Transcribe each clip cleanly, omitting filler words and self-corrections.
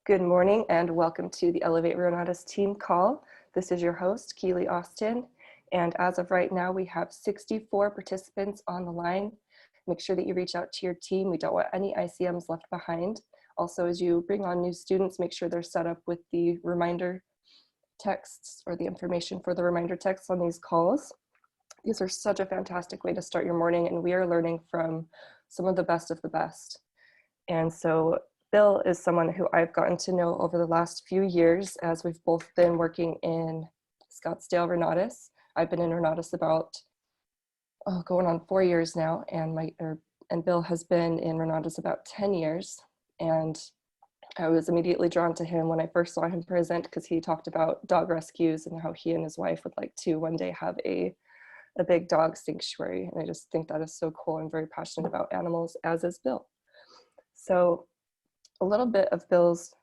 Good morning and welcome to the Elevate Renatus team call. This is your host, Keely Austin. And as of right now, we have 64 participants on the line. Make sure that you reach out to your team. We don't want any ICMs left behind. Also, as you bring on new students, make sure they're set up with the reminder texts or the information for the reminder texts on these calls. These are such a fantastic way to start your morning, and we are learning from some of the best of the best. And so Bill is someone who I've gotten to know over the last few years as we've both been working in Scottsdale Renatus. I've been in Renatus about going on 4 years now, and Bill has been in Renatus about 10 years. And I was immediately drawn to him when I first saw him present because he talked about dog rescues and how he and his wife would like to one day have a big dog sanctuary. And I just think that is so cool. I'm very passionate about animals, as is Bill. So a little bit of Bill's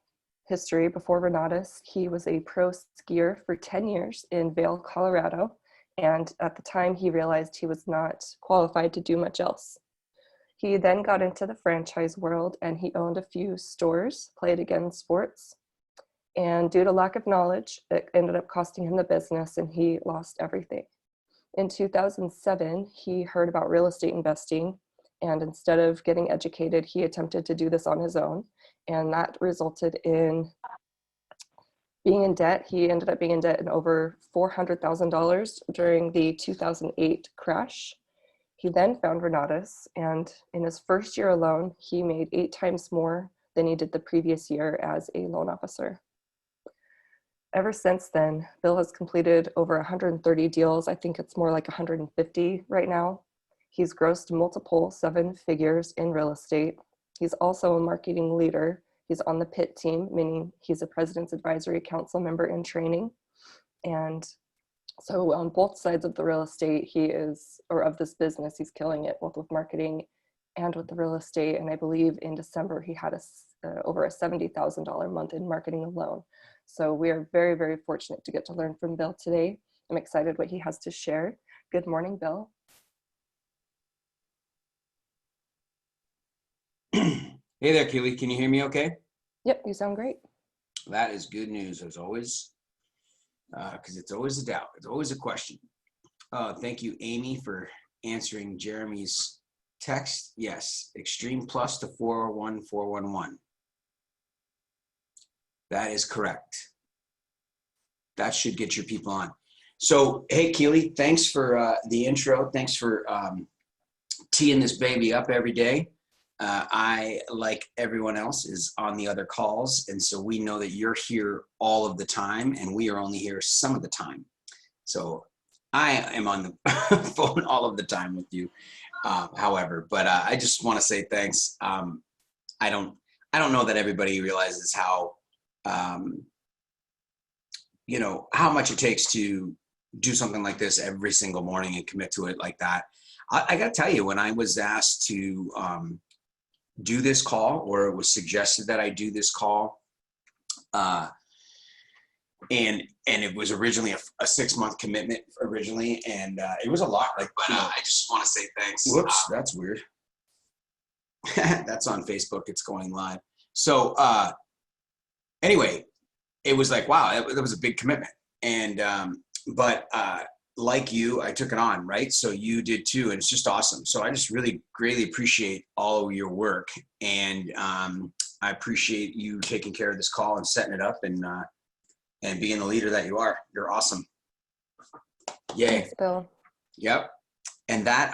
history before Renatus. He was a pro skier for 10 years in Vail, Colorado. And at the time, he realized he was not qualified to do much else. He then got into the franchise world and he owned a few stores, played again sports. And due to lack of knowledge, it ended up costing him the business and he lost everything. In 2007, he heard about real estate investing. And instead of getting educated, he attempted to do this on his own. And that resulted in being in debt. He ended up being in debt in over $400,000 during the 2008 crash. He then found Renatus, and in his first year alone, he made 8 times more than he did the previous year as a loan officer. Ever since then, Bill has completed over 130 deals. I think it's more like 150 right now. He's grossed multiple 7 figures in real estate. He's also a marketing leader. He's on the PIT team, meaning he's a President's Advisory Council member in training. And so on both sides of the real estate, of this business, he's killing it, both with marketing and with the real estate. And I believe in December, he had over a $70,000 month in marketing alone. So we are very, very fortunate to get to learn from Bill today. I'm excited what he has to share. Good morning, Bill. Hey there, Keely. Can you hear me okay? Yep, you sound great. That is good news, as always, because it's always a doubt. It's always a question. Thank you, Amy, for answering Jeremy's text. Yes, Extreme Plus to 41411. That is correct. That should get your people on. So, hey, Keely, thanks for the intro. Thanks for teeing this baby up every day. I, like everyone else, is on the other calls, and so we know that you're here all of the time, and we are only here some of the time. So I am on the phone all of the time with you, however. But I just want to say thanks. I don't know that everybody realizes how how much it takes to do something like this every single morning and commit to it like that. I got to tell you, when I was asked to do this call, or it was suggested that I do this call, and it was originally a 6-month commitment originally, and it was a lot. But I just want to say thanks. Whoops, that's weird. That's on Facebook. It's going live. So anyway, it was like, wow, that was a big commitment, and but like you, I took it on, right? So you did too, and it's just awesome. So I just really greatly appreciate all of your work, and I appreciate you taking care of this call and setting it up, and being the leader that you are. You're awesome. Yay. Thanks, Bill. Yep. And that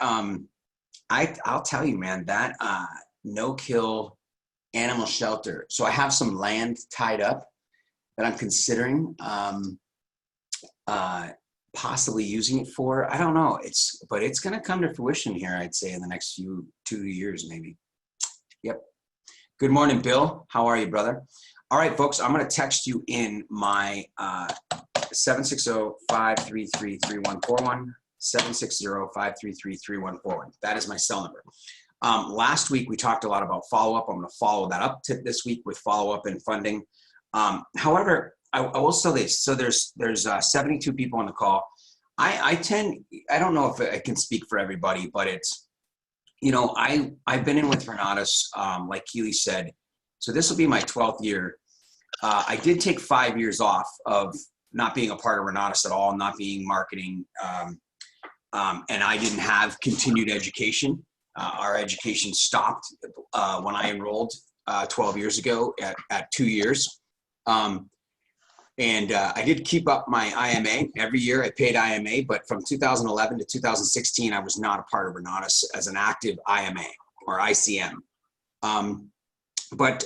I'll tell you, man, that no-kill animal shelter. So I have some land tied up that I'm considering possibly using it for. I don't know. But it's going to come to fruition here, I'd say, in the next 2 years, maybe. Yep. Good morning, Bill. How are you, brother? All right, folks, I'm going to text you in my 760-533-3141, 760-533-3141. That is my cell number. Last week, we talked a lot about follow-up. I'm going to follow that up this week with follow-up and funding. However, I will say this. So there's 72 people on the call. I don't know if I can speak for everybody, but it's, I've been in with Renatus, like Keely said. So this will be my 12th year. I did take 5 years off of not being a part of Renatus at all, not being marketing. And I didn't have continued education. Our education stopped when I enrolled 12 years ago at 2 years. I did keep up my IMA. Every year I paid IMA, but from 2011 to 2016, I was not a part of Renatus as an active IMA or ICM. But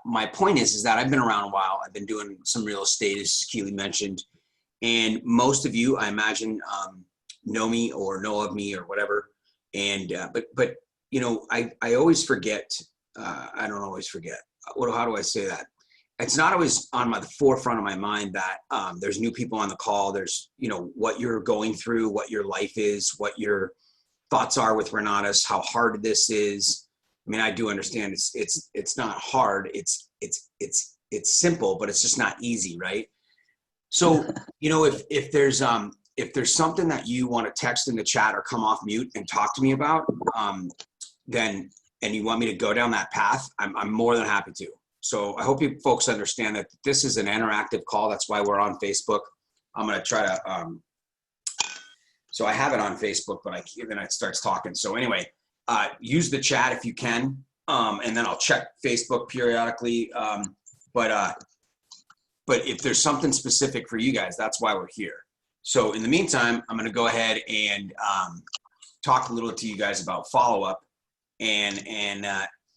my point is that I've been around a while. I've been doing some real estate, as Keely mentioned. And most of you, I imagine, know me or know of me or whatever. And but you know, I always forget. I don't always forget. How do I say that? It's not always on the forefront of my mind that there's new people on the call. There's, you know, what you're going through, what your life is, what your thoughts are with Renatus, how hard this is. I mean, I do understand it's not hard. It's simple, but it's just not easy, right? So, you know, if there's something that you want to text in the chat or come off mute and talk to me about, then, and you want me to go down that path, I'm more than happy to. So I hope you folks understand that this is an interactive call. That's why we're on Facebook. I'm going to try to, so I have it on Facebook, but then it starts talking. So anyway, use the chat if you can. And then I'll check Facebook periodically. But if there's something specific for you guys, that's why we're here. So in the meantime, I'm going to go ahead and talk a little to you guys about follow-up. And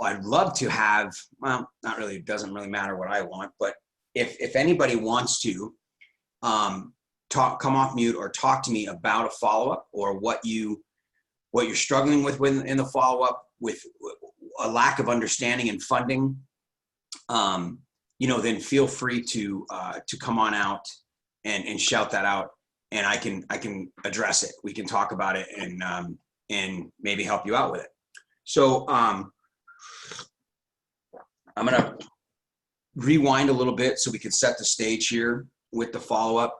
I'd love to have, well, not really, it doesn't really matter what I want, but if anybody wants to come off mute or talk to me about a follow-up or what you're struggling with in the follow-up, with a lack of understanding and funding, you know, then feel free to come on out and shout that out, and I can address it. We can talk about it and maybe help you out with it. So I'm going to rewind a little bit so we can set the stage here with the follow-up.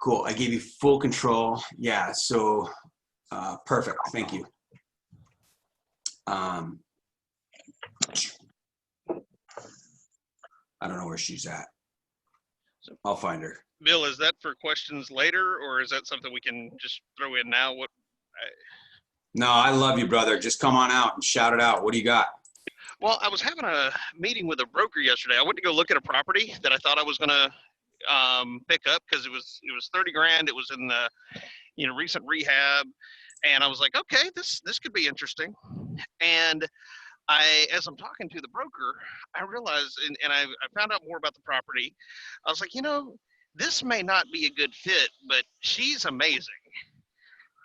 Cool. I gave you full control. Yeah. So perfect. Thank you. I don't know where she's at. I'll find her. Bill, is that for questions later, or is that something we can just throw in now? No, I love you, brother. Just come on out and shout it out. What do you got? Well, I was having a meeting with a broker yesterday. I went to go look at a property that I thought I was going to pick up because it was 30 grand. It was in the, you know, recent rehab, and I was like, okay, this could be interesting. And as I'm talking to the broker, I realized, and I found out more about the property. I was like, you know, this may not be a good fit, but she's amazing.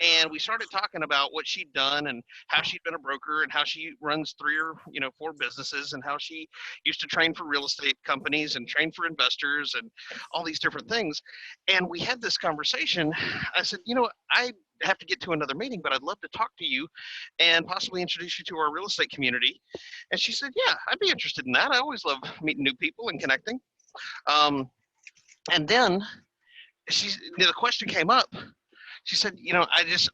And we started talking about what she'd done and how she'd been a broker and how she runs 3 or 4 businesses, and how she used to train for real estate companies and train for investors and all these different things. And we had this conversation. I said, you know, I have to get to another meeting, but I'd love to talk to you and possibly introduce you to our real estate community. And she said, yeah, I'd be interested in that. I always love meeting new people and connecting. And then the question came up. She said, you know,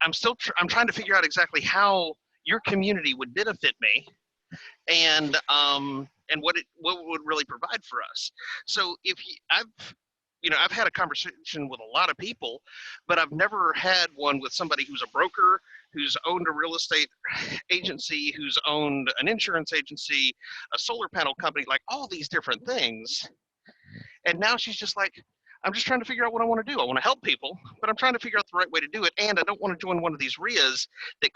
I'm trying to figure out exactly how your community would benefit me, and what would really provide for us. So I've had a conversation with a lot of people, but I've never had one with somebody who's a broker, who's owned a real estate agency, who's owned an insurance agency, a solar panel company, like all these different things. And now she's just like, I'm just trying to figure out what I want to do. I want to help people, but I'm trying to figure out the right way to do it. And I don't want to join one of these RIAs that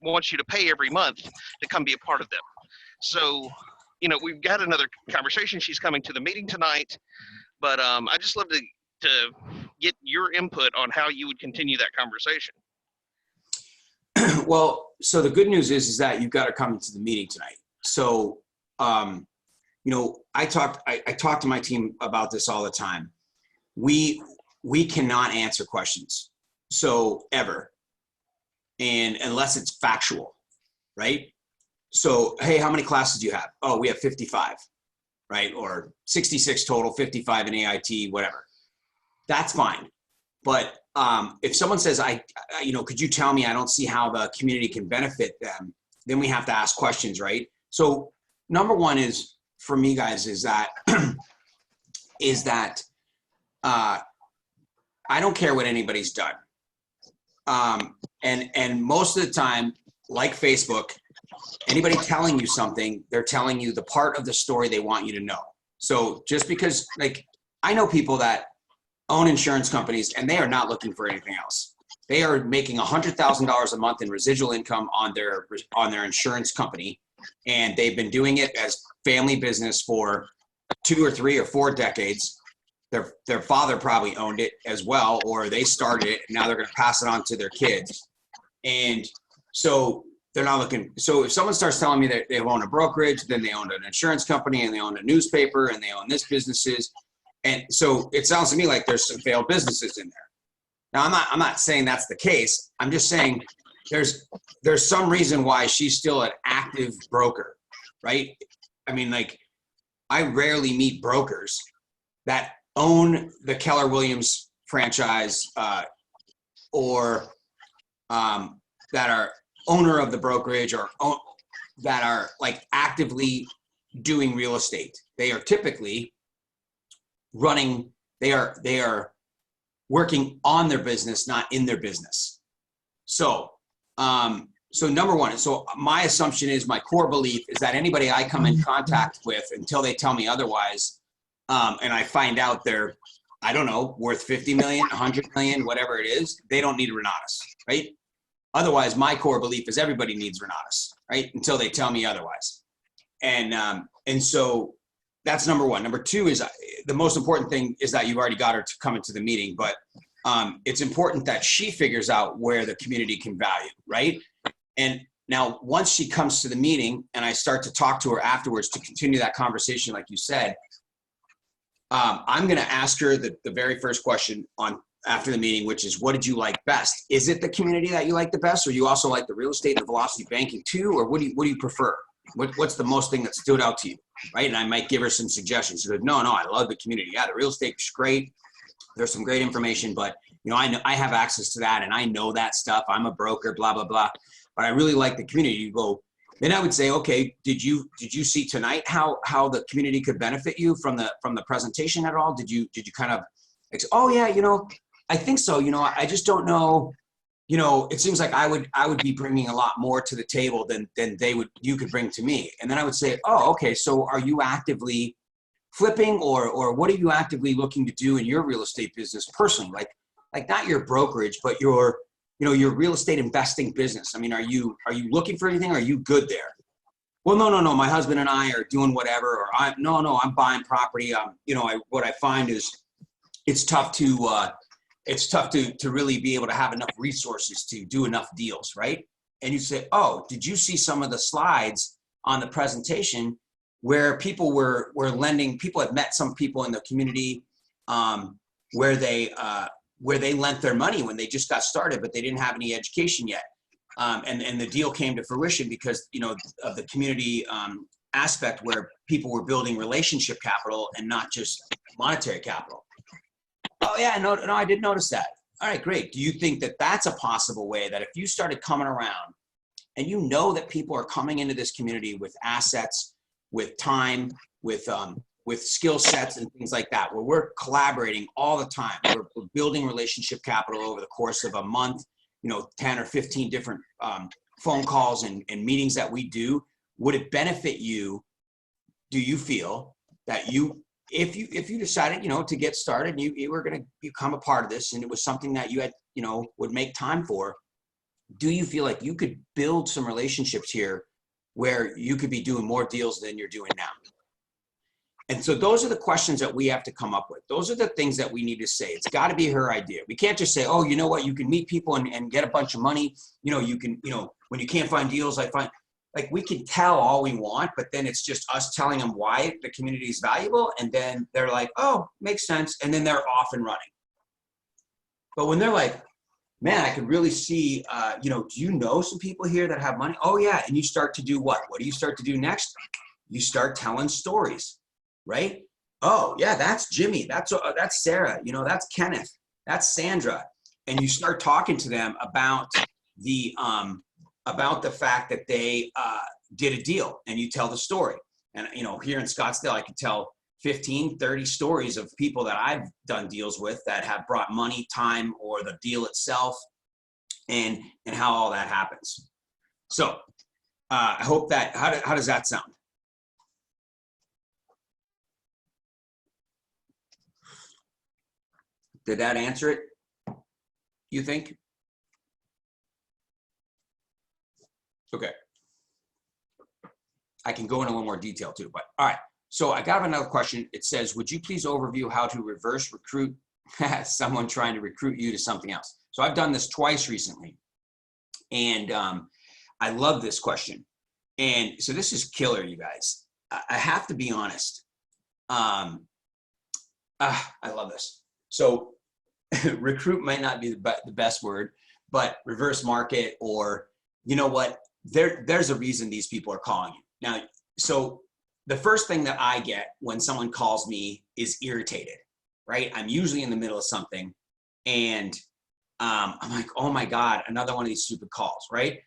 wants you to pay every month to come be a part of them. So, you know, we've got another conversation. She's coming to the meeting tonight, but I just love to get your input on how you would continue that conversation. Well, so the good news is that you've got to come to the meeting tonight. So, you know, I talk to my team about this all the time. We cannot answer questions, so ever, and unless it's factual, right? So, hey, how many classes do you have? Oh, we have 55, right? Or 66 total, 55 in AIT, whatever. That's fine. But if someone says, you know, could you tell me, I don't see how the community can benefit them, then we have to ask questions, right? So number one is for me, guys, is that I don't care what anybody's done. And most of the time, like Facebook, anybody telling you something, they're telling you the part of the story they want you to know. So just because, like, I know people that own insurance companies and they are not looking for anything else. They are making $100,000 a month in residual income on their insurance company. And they've been doing it as family business for 2 or 3 or 4 decades. Their father probably owned it as well, or they started it. And now they're going to pass it on to their kids. And so they're not looking. So if someone starts telling me that they own a brokerage, then they own an insurance company, and they own a newspaper, and they own this businesses. And so it sounds to me like there's some failed businesses in there. Now, I'm not saying that's the case. I'm just saying there's some reason why she's still an active broker, right? I mean, like, I rarely meet brokers that own the Keller Williams franchise or that are owner of the brokerage or that are like actively doing real estate. They are typically running, they are working on their business, not in their business. So, so number one, so my assumption is, my core belief is that anybody I come in contact with, until they tell me otherwise, and I find out they're, I don't know, worth 50 million, 100 million, whatever it is, they don't need Renatus, right? Otherwise, my core belief is everybody needs Renatus, right? Until they tell me otherwise. And so that's number one. Number two is, the most important thing is that you've already got her to come into the meeting, but it's important that she figures out where the community can value, right? And now once she comes to the meeting and I start to talk to her afterwards to continue that conversation, like you said, I'm going to ask her the very first question after the meeting, which is, what did you like best? Is it the community that you like the best, or you also like the real estate and velocity banking too? Or what do you prefer? What's the most thing that stood out to you, right? And I might give her some suggestions. She goes, no, I love the community. Yeah, the real estate is great. There's some great information, but you know, I have access to that and I know that stuff. I'm a broker, blah, blah, blah. But I really like the community. You go, then I would say, okay, did you see tonight how the community could benefit you from the presentation at all? Did you kind of, oh yeah, you know, I think so. You know, I just don't know. You know, it seems like I would be bringing a lot more to the table than you could bring to me. And then I would say, oh, okay, so are you actively flipping, or what are you actively looking to do in your real estate business personally? Like not your brokerage, but your real estate investing business. I mean, are you looking for anything? Or are you good there? Well, no. My husband and I are doing whatever, or I'm buying property. What I find is it's tough to really be able to have enough resources to do enough deals, right? And you say, oh, did you see some of the slides on the presentation where people were lending? People had met some people in the community where they lent their money when they just got started, but they didn't have any education yet. And the deal came to fruition because, you know, of the community aspect, where people were building relationship capital and not just monetary capital. Oh yeah, no, I did notice that. All right, great. Do you think that that's a possible way that if you started coming around and you know that people are coming into this community with assets, with time, with skill sets and things like that, where we're collaborating all the time, we're building relationship capital over the course of a month, you know, 10 or 15 different phone calls and meetings that we do, would it benefit you? Do you feel that if you decided, you know, to get started, you were going to become a part of this, and it was something that you had, you know, would make time for, do you feel like you could build some relationships here where you could be doing more deals than you're doing now? And so those are the questions that we have to come up with. Those are the things that we need to say. It's got to be her idea. We can't just say, oh, you know what, you can meet people and get a bunch of money. You know, you can, you know, when you can't find deals, like we can tell all we want, but then it's just us telling them why the community is valuable. And then they're like, oh, makes sense. And then they're off and running. But when they're like, man, I could really see, you know, do you know some people here that have money? Oh yeah. And you start to do what? What do you start to do next? You start telling stories, right? Oh yeah, that's Jimmy. That's Sarah. You know, that's Kenneth. That's Sandra. And you start talking to them about the fact that they did a deal, and you tell the story. And, here in Scottsdale, I could tell 15, 30 stories of people that I've done deals with that have brought money, time, or the deal itself, and how all that happens. So I hope that, how does that sound? Did that answer it, you think? Okay. I can go into a little more detail too, but all right. So I got another question. It says, would you please overview how to reverse recruit someone trying to recruit you to something else? So I've done this twice recently, and I love this question. And so this is killer, you guys. I have to be honest. I love this. So recruit might not be the best word, but reverse market, or you know what? There's a reason these people are calling you. Now, so the first thing that I get when someone calls me is irritated, right? I'm usually in the middle of something, and I'm like, oh my God, another one of these stupid calls, right?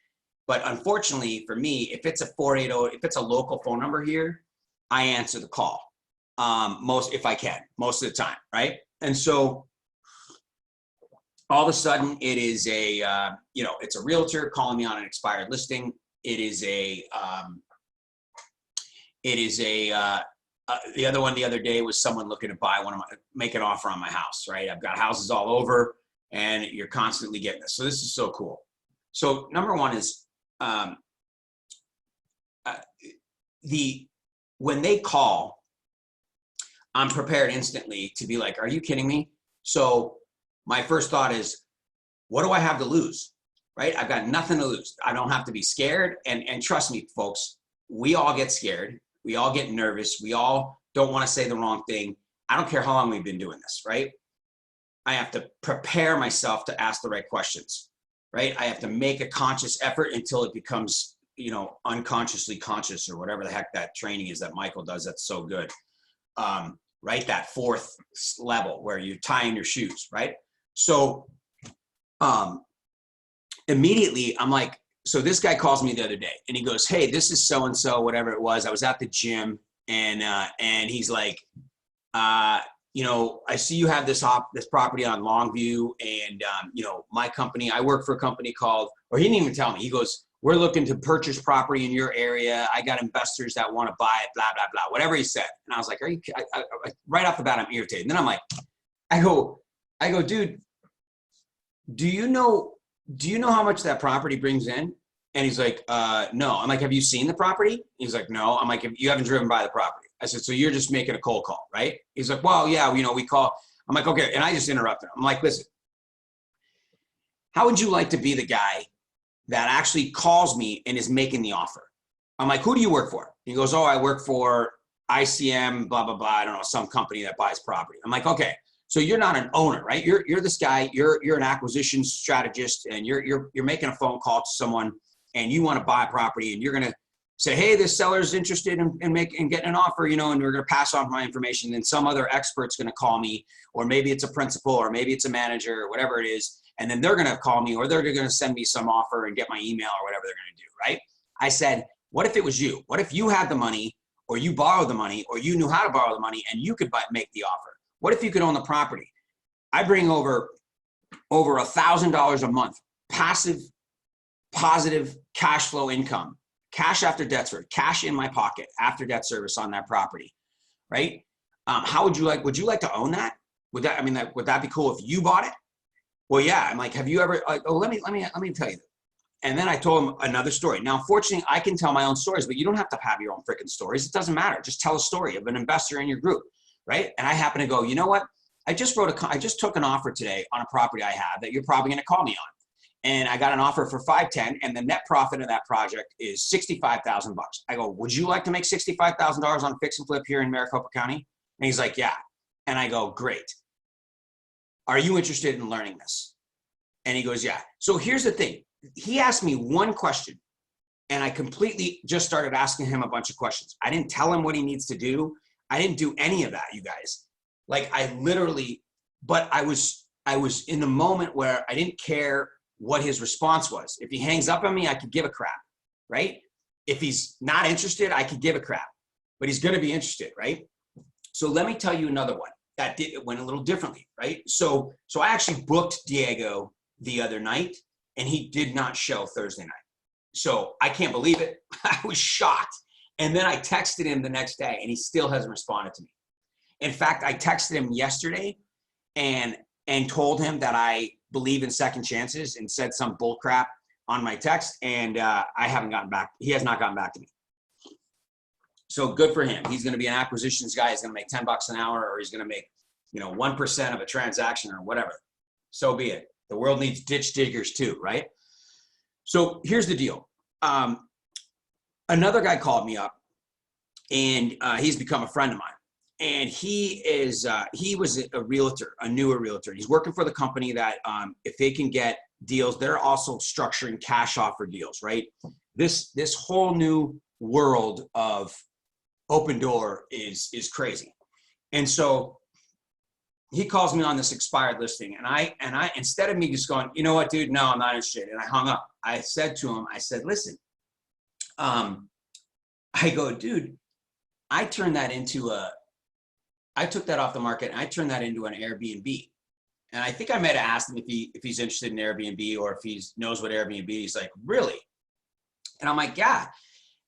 But unfortunately for me, if it's a 480, if it's a local phone number here, I answer the call if I can, most of the time, right? And so all of a sudden it is it's a realtor calling me on an expired listing. It is the other one the other day was someone looking to make an offer on my house, right? I've got houses all over, and you're constantly getting this. So this is so cool. So number one is when they call, I'm prepared instantly to be like, are you kidding me? So my first thought is, what do I have to lose, right? I've got nothing to lose. I don't have to be scared. And trust me, folks, we all get scared. We all get nervous. We all don't want to say the wrong thing. I don't care how long we've been doing this, right? I have to prepare myself to ask the right questions, right? I have to make a conscious effort until it becomes, unconsciously conscious, or whatever the heck that training is that Michael does. That's so good. Right? That fourth level where you're tying your shoes, right? So immediately I'm like, so this guy calls me the other day and he goes, hey, this is so-and-so, whatever it was. I was at the gym, and he's like, I see you have this property on Longview, and my company, I work for a company called, or he didn't even tell me. He goes, we're looking to purchase property in your area. I got investors that want to buy it, blah, blah, blah, whatever he said. And I was like, right off the bat, I'm irritated. And then I'm like, I go, dude, do you know how much that property brings in? And he's like, no. I'm like, have you seen the property? He's like, no. I'm like, you haven't driven by the property. I said, so you're just making a cold call, right? He's like, well, yeah, we call. I'm like, okay. And I just interrupted him. I'm like, listen, how would you like to be the guy that actually calls me and is making the offer? I'm like, who do you work for? He goes, oh, I work for ICM, blah, blah, blah. I don't know, some company that buys property. I'm like, okay. So you're not an owner, right? You're this guy, you're an acquisition strategist, and you're making a phone call to someone, and you want to buy a property, and you're going to say, hey, this seller's interested in getting an offer, and we're going to pass on my information. Then some other expert's going to call me, or maybe it's a principal, or maybe it's a manager, or whatever it is. And then they're going to call me, or they're going to send me some offer and get my email, or whatever they're going to do, right? I said, what if it was you? What if you had the money, or you borrowed the money, or you knew how to borrow the money, and you could make the offer? What if you could own the property? I bring over $1,000 a month, passive, positive cash flow income, cash after debt service, cash in my pocket after debt service on that property, right? How would you like to own that? Would that be cool if you bought it? Well, yeah. I'm like, have you ever, let me tell you. And then I told him another story. Now, unfortunately, I can tell my own stories, but you don't have to have your own freaking stories. It doesn't matter. Just tell a story of an investor in your group, right? And I happen to go, you know what? I just took an offer today on a property I have that you're probably going to call me on. And I got an offer for $510, and the net profit of that project is $65,000. I go, would you like to make $65,000 on fix and flip here in Maricopa County? And he's like, yeah. And I go, great. Are you interested in learning this? And he goes, yeah. So here's the thing. He asked me one question, and I completely just started asking him a bunch of questions. I didn't tell him what he needs to do. I didn't do any of that, you guys. Like I was in the moment where I didn't care what his response was. If he hangs up on me, I could give a crap, right? If he's not interested, I could give a crap. but he's going to be interested, right? So let me tell you another one that went a little differently, right? So I actually booked Diego the other night, and he did not show Thursday night. So I can't believe it. I was shocked. And then I texted him the next day, and he still hasn't responded to me. In fact, I texted him yesterday and told him that I believe in second chances and said some bull crap on my text, and I haven't gotten back. He has not gotten back to me. So good for him. He's going to be an acquisitions guy. He's going to make $10 an hour, or he's going to make, 1% of a transaction or whatever. So be it. The world needs ditch diggers too, right? So here's the deal. Another guy called me up, and he's become a friend of mine. And he was a realtor, a newer realtor. He's working for the company that if they can get deals, they're also structuring cash offer deals, right? This whole new world of open door is crazy. And so he calls me on this expired listing, and I instead of me just going, you know what, dude, no, I'm not interested, and I hung up. I said to him, I said, listen, I go, dude, I took that off the market and I turned that into an Airbnb. And I think I might have asked him if he's interested in Airbnb, or if he knows what Airbnb is. He's like, really? And I'm like, yeah.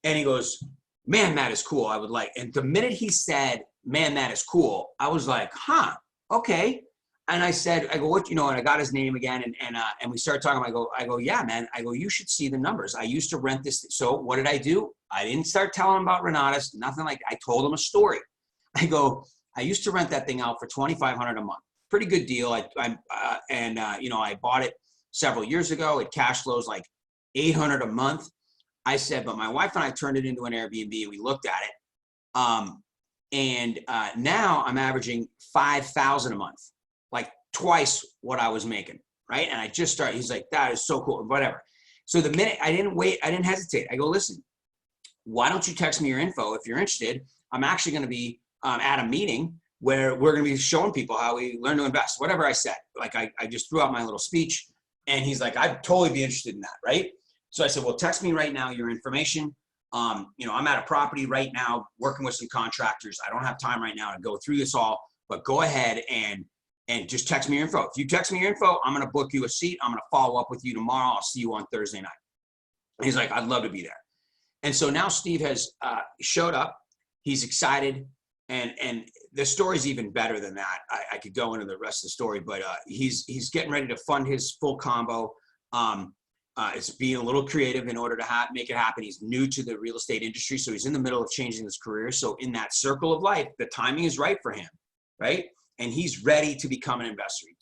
And he goes, man, that is cool. I would like. And the minute he said, man, that is cool, I was like, huh, okay. And I said, I go, what, and I got his name again. And we started talking. I go, yeah, man. I go, you should see the numbers. I used to rent this. So what did I do? I didn't start telling him about Renatus, nothing like that. I told him a story. I go, I used to rent that thing out for $2,500 a month. Pretty good deal. I bought it several years ago. It cash flows like $800 a month. I said, but my wife and I turned it into an Airbnb, and we looked at it. Now I'm averaging $5,000 a month, like twice what I was making, right? And I just started. He's like, that is so cool, whatever. So the minute I didn't hesitate. I go, listen, why don't you text me your info if you're interested? I'm actually going to be at a meeting where we're going to be showing people how we learn to invest, whatever I said. Like I just threw out my little speech, and he's like, I'd totally be interested in that, right? So I said, well, text me right now your information. I'm at a property right now working with some contractors. I don't have time right now to go through this all, but go ahead and just text me your info. If you text me your info, I'm going to book you a seat. I'm going to follow up with you tomorrow. I'll see you on Thursday night. And he's like, I'd love to be there. And so now Steve has showed up. He's excited. And the story's even better than that. I could go into the rest of the story, but he's getting ready to fund his full combo. It's being a little creative in order to make it happen. He's new to the real estate industry, so he's in the middle of changing his career. So in that circle of life, the timing is right for him, right? And he's ready to become an investor. He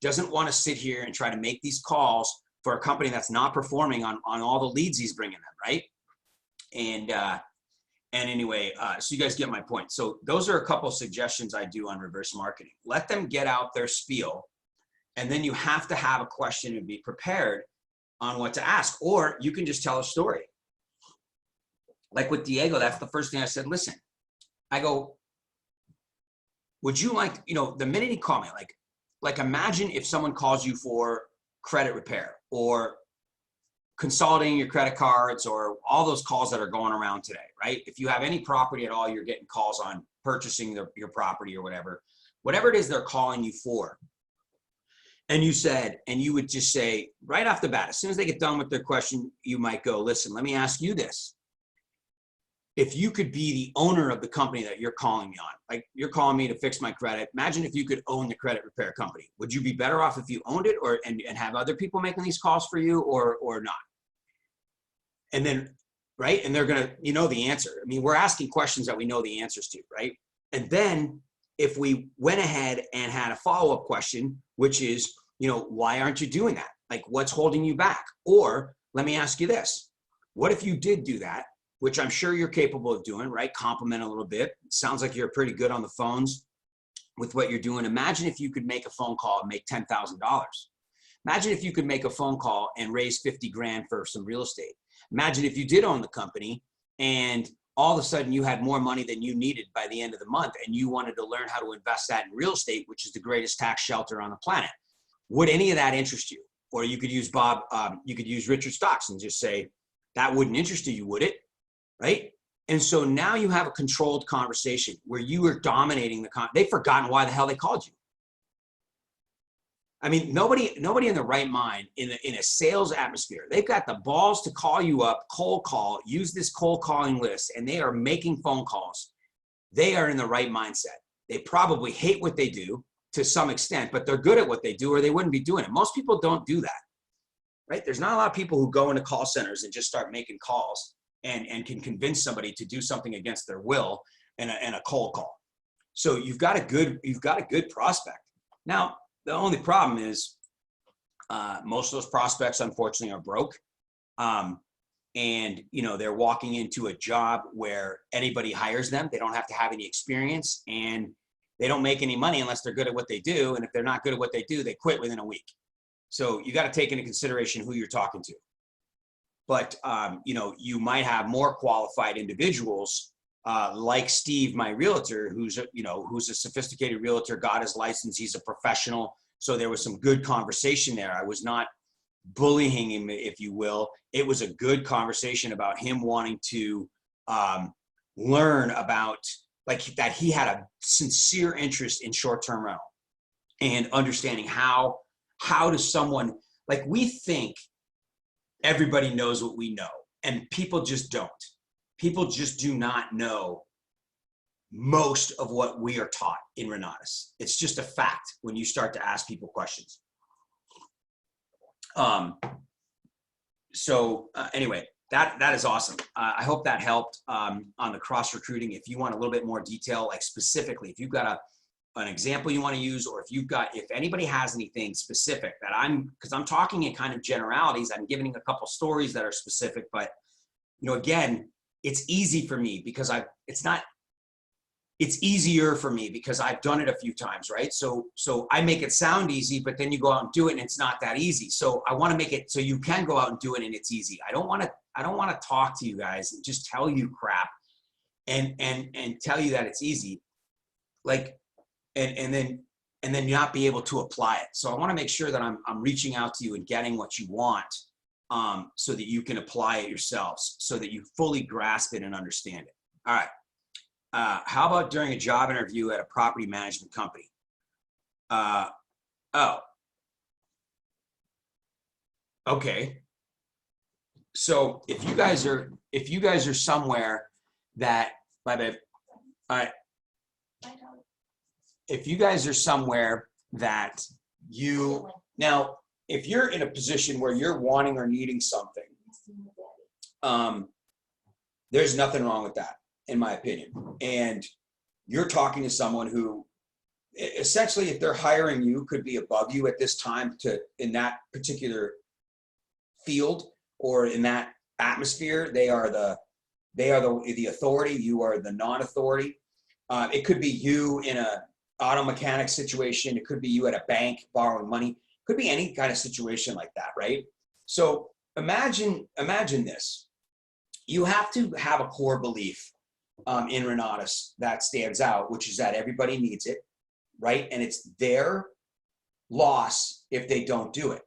doesn't want to sit here and try to make these calls for a company that's not performing on all the leads he's bringing them, right? And anyway, so you guys get my point. So those are a couple of suggestions I do on reverse marketing. Let them get out their spiel, and then you have to have a question and be prepared on what to ask, or you can just tell a story. Like with Diego, that's the first thing I said. Listen, I go, would you like, the minute he called me, like imagine if someone calls you for credit repair or consolidating your credit cards or all those calls that are going around today, right? If you have any property at all, you're getting calls on purchasing your property or whatever it is they're calling you for. And you would just say right off the bat, as soon as they get done with their question, you might go, listen, let me ask you this. If you could be the owner of the company that you're calling me on, like you're calling me to fix my credit, imagine if you could own the credit repair company. Would you be better off if you owned it and have other people making these calls for you or not? And then, right? And they're going to, the answer. I mean, we're asking questions that we know the answers to, right? And then if we went ahead and had a follow-up question, which is, why aren't you doing that? Like, what's holding you back? Or let me ask you this. What if you did do that, which I'm sure you're capable of doing, right? Compliment a little bit. It sounds like you're pretty good on the phones with what you're doing. Imagine if you could make a phone call and make $10,000. Imagine if you could make a phone call and raise 50 grand for some real estate. Imagine if you did own the company and all of a sudden you had more money than you needed by the end of the month and you wanted to learn how to invest that in real estate, which is the greatest tax shelter on the planet. Would any of that interest you? Or you could use you could use Richard Stocks and just say, that wouldn't interest you, would it? Right? And so now you have a controlled conversation where you are dominating they've forgotten why the hell they called you. I mean, nobody in the right mind in a sales atmosphere, they've got the balls to call you up, cold call, use this cold calling list, and they are making phone calls. They are in the right mindset. They probably hate what they do to some extent, but they're good at what they do or they wouldn't be doing it. Most people don't do that, right? There's not a lot of people who go into call centers and just start making calls and can convince somebody to do something against their will in a cold call. So you've got a good prospect. Now, the only problem is most of those prospects, unfortunately, are broke. And, they're walking into a job where anybody hires them. They don't have to have any experience, and they don't make any money unless they're good at what they do. And if they're not good at what they do, they quit within a week. So you got to take into consideration who you're talking to. But, you might have more qualified individuals like Steve, my realtor, who's a sophisticated realtor, got his license. He's a professional. So there was some good conversation there. I was not bullying him, if you will. It was a good conversation about him wanting to learn about that. He had a sincere interest in short-term rental and understanding how does someone, we think everybody knows what we know, and people just don't. People just do not know most of what we are taught in Renatus. It's just a fact when you start to ask people questions. Anyway, that is awesome. I hope that helped on the cross recruiting. If you want a little bit more detail, specifically, if you've got an example you want to use, or if anybody has anything specific because I'm talking in kind of generalities, I'm giving a couple stories that are specific, but again, it's easy for me because it's easier for me because I've done it a few times, right? So I make it sound easy, but then you go out and do it and it's not that easy. So I want to make it so you can go out and do it and it's easy. I don't want to talk to you guys and just tell you crap and tell you that it's easy. And then not be able to apply it. So I want to make sure that I'm reaching out to you and getting what you want, so that you can apply it yourselves, so that you fully grasp it and understand it. All right. How about during a job interview at a property management company? Okay. So if you guys are somewhere that, my babe, all right. If you guys are somewhere that now, if you're in a position where you're wanting or needing something, there's nothing wrong with that, in my opinion. And you're talking to someone who essentially, if they're hiring you, could be above you at this time in that particular field or in that atmosphere. They are the authority. You are the non-authority. It could be you in a auto mechanic situation. It could be you at a bank borrowing money. It could be any kind of situation like that, right? So imagine this. You have to have a core belief in Renatus that stands out, which is that everybody needs it, right? And it's their loss if they don't do it.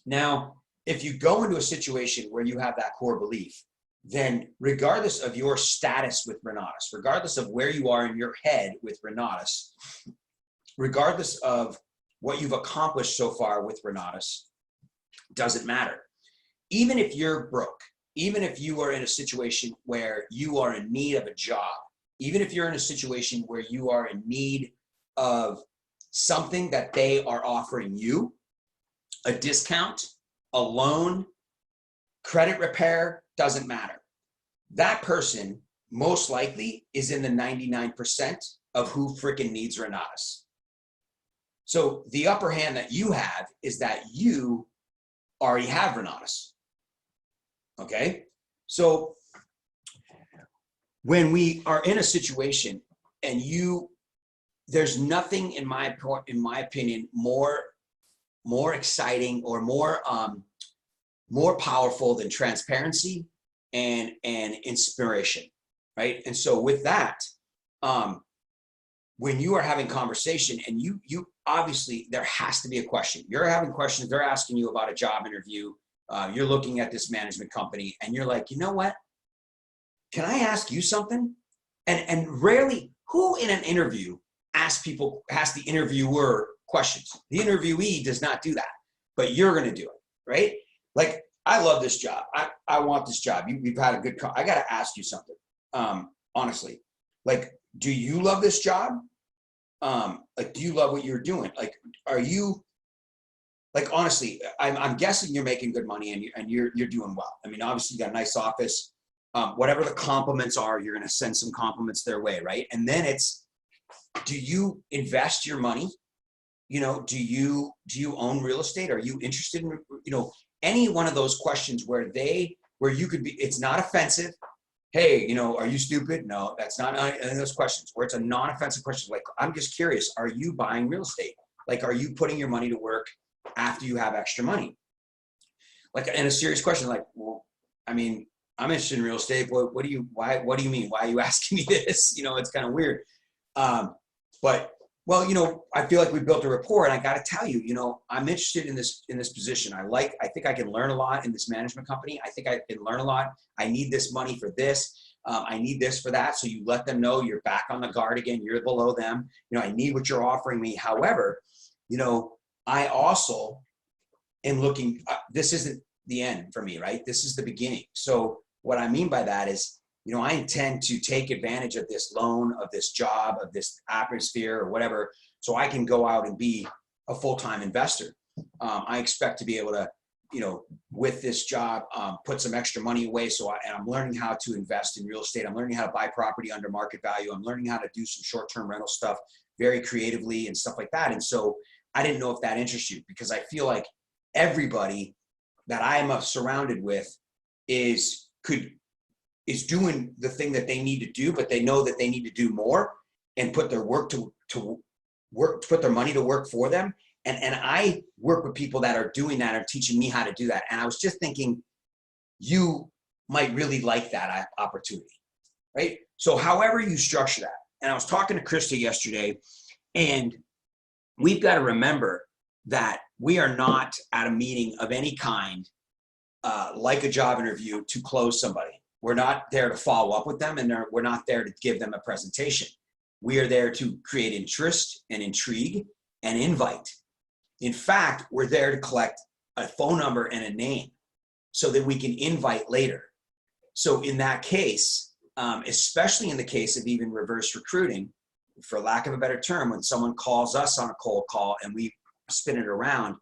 Now, if you go into a situation where you have that core belief, then regardless of your status with Renatus, regardless of where you are in your head with Renatus, regardless of what you've accomplished so far with Renatus, doesn't matter. Even if you're broke, even if you are in a situation where you are in need of a job, even if you're in a situation where you are in need of something that they are offering you, a discount, a loan, credit repair, doesn't matter. That person most likely is in the 99% of who freaking needs Renatus. So the upper hand that you have is that you already have Renatus. Okay? So when we are in a situation and there's nothing in my opinion more exciting or more powerful than transparency and inspiration, right? And so with that, when you are having conversation and you obviously there has to be a question. You're having questions, they're asking you about a job interview, you're looking at this management company and you're like, you know what? can I ask you something? And rarely, who in an interview asks the interviewer questions? The interviewee does not do that, but you're going to do it, right? Like, I love this job. I want this job. We've had a good, I got to ask you something. Honestly, like, do you love this job? Like, do you love what you're doing? Like, are you, like, honestly, I'm guessing you're making good money and you're doing well. I mean, obviously you got a nice office. Whatever the compliments are, you're going to send some compliments their way, right? And then it's, do you invest your money? You know, do you own real estate? Are you interested in, you know, any one of those questions where you could be, it's not offensive. Hey, you know, are you stupid? No, that's not any of those questions where it's a non-offensive question. Like, I'm just curious, are you buying real estate? Like, are you putting your money to work after you have extra money? Like, and a serious question, like, well, I mean, I'm interested in real estate. What do you mean? Why are you asking me this? You know, it's kind of weird. But, well, you know, I feel like we built a rapport, and I got to tell you, you know, I'm interested in this position. I think I can learn a lot in this management company. I think I can learn a lot. I need this money for this. I need this for that. So you let them know you're back on the guard again. You're below them. You know, I need what you're offering me. However, you know, I also am looking, this isn't the end for me, right? This is the beginning. So what I mean by that is, you know, I intend to take advantage of this loan, of this job, of this atmosphere or whatever, so I can go out and be a full-time investor. I expect to be able to, you know, with this job, put some extra money away. And I'm learning how to invest in real estate. I'm learning how to buy property under market value. I'm learning how to do some short-term rental stuff very creatively and stuff like that. And so I didn't know if that interests you, because I feel like everybody that I am surrounded with is doing the thing that they need to do, but they know that they need to do more and put their work to put their money to work for them. And I work with people that are doing that, are teaching me how to do that. And I was just thinking, you might really like that opportunity, right? So however you structure that, and I was talking to Krista yesterday, and we've got to remember that we are not at a meeting of any kind, like a job interview, to close somebody. We're not there to follow up with them, and we're not there to give them a presentation. We are there to create interest and intrigue and invite. In fact, we're there to collect a phone number and a name so that we can invite later. So in that case, especially in the case of even reverse recruiting, for lack of a better term, when someone calls us on a cold call and we spin it around,